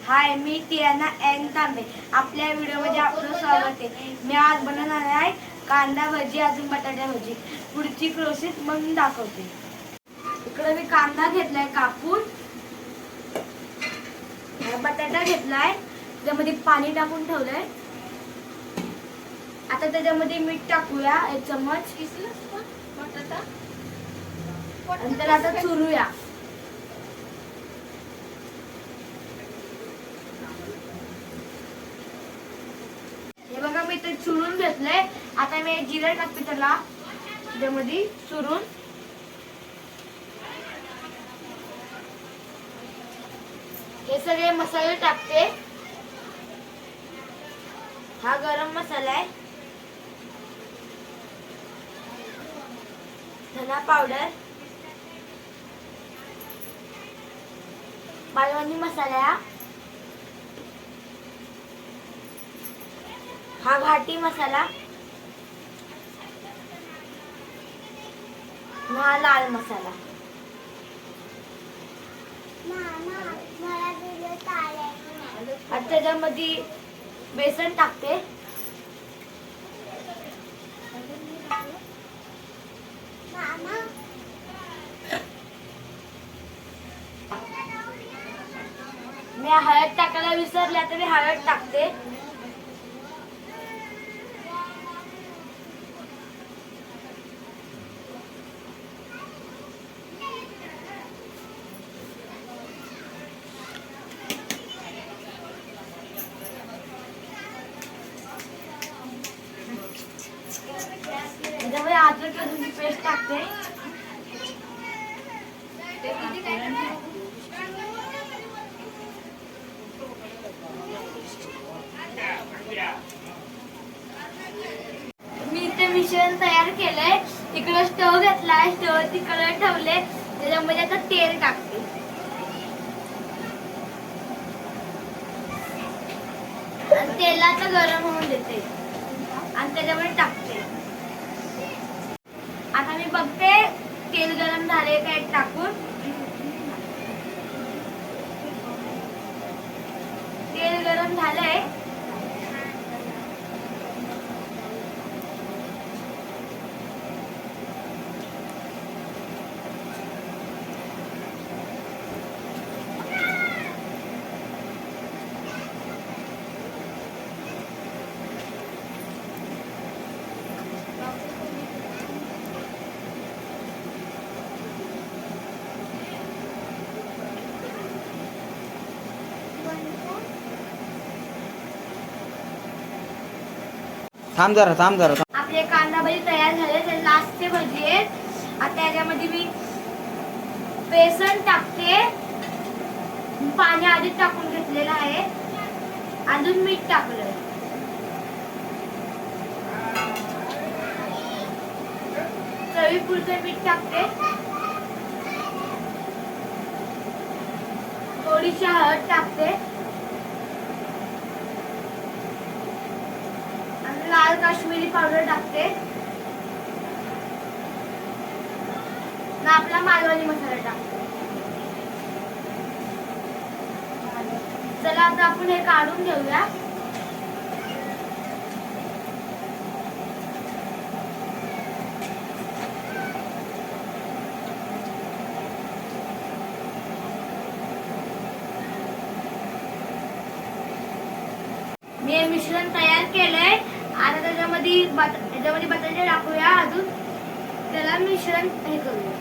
हाय, मी Tiana N तांबे. आपल्या व्हिडिओमध्ये आपलं स्वागत आहे. मी आज बनवणार आहे कांदा भजी अजून बटाटा भजी. पुढची प्रोसेस मग दाखवते. इकडे मी कांदा घेतलाय कापून, बटाटा घेतलाय, त्यामध्ये पाणी टाकून ठेवलंय. आता त्याच्यामध्ये मीठ टाकूया 1 चमच बटाटा, नंतर आता चुरूया. हे बघा मी ते चुरून घेतलंय. आता मी जिरा टाकते त्याला, त्यामध्ये चुरून. हे सगळे मसाले टाकते. हा गरम मसाला आहे, धना पावडर, मालवणी मसाला, हा घाटी मसाला, हा लाल मसाला. आता त्याच्यामध्ये बेसन टाकते. मी हळद टाकायला विसरले, आता मी हळद टाकते. त्याच्यामध्ये अद्रक लसूणची पेस्ट टाकते. मी इथे मिश्रण तयार केलंय. तिकडे स्टव घेतलाय, स्टववरती कलर ठेवले, त्याच्यामध्ये आता तेल टाकते. आणि तेलाचं गरम होऊन देते आणि त्याच्यामध्ये टाकते. आता मी बघते तेल गरम झाले काय टाकून. तेल गरम झालंय. थांब जरा. आपले कांदा भजी तयार झाले. ते लास्टचे भजी आहेत. आता याच्यामध्ये मी बेसन टाकते. पाणी आधीच टाकून घेतलेलं आहे. अजून मीठ टाकलंय. चवीपुरतं मीठ टाकते. थोडीशी हळद टाकते. लाल काश्मीरी पावडर टाकते. ना आपला मालवणी मसाला टाकते. चला आता आपण हे काढून घेऊया. मी हे मिश्रण तयार केलंय. आता त्याच्यामध्ये बटाटे टाकूया. अजून त्याला मिश्रण हे करूया.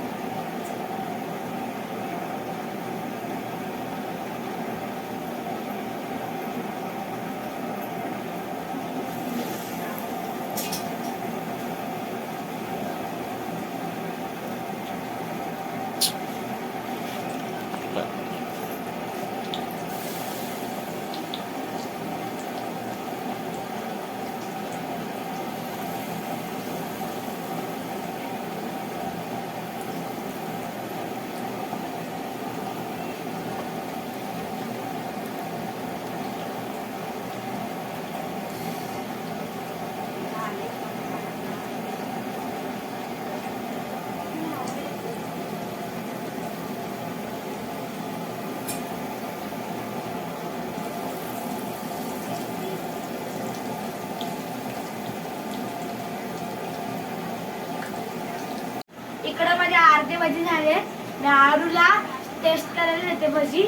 इकडं माझे अर्धे भजी झाले. आरूला टेस्ट करायला देते भजी.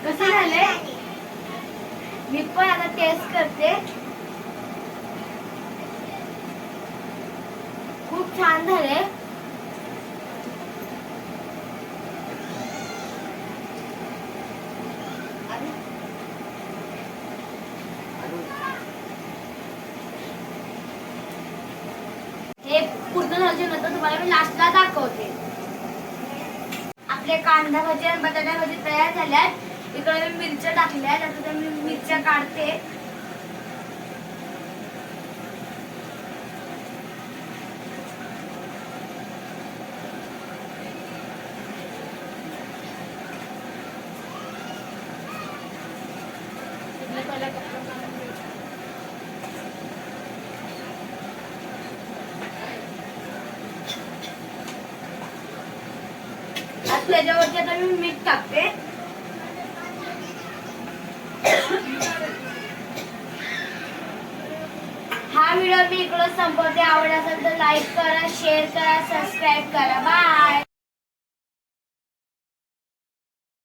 कसे झाले मी पण आता टेस्ट करते. खूप छान झाले. हे पूर्ण झाल्यानंतर तुम्हाला मी लास्टला दाखवते. आपले कांदा भाजी आणि बटाटा भाजी तयार झाल्यात. इकडे मी मिरच्या टाकल्यात. आता मी मिरच्या काढते. त्याच्यावरती आता मी मीठ टाकते. हा व्हिडिओ मी इकडं संपवते. आवडला असेल तर लाईक करा, शेअर करा, सबस्क्राईब करा. बाय.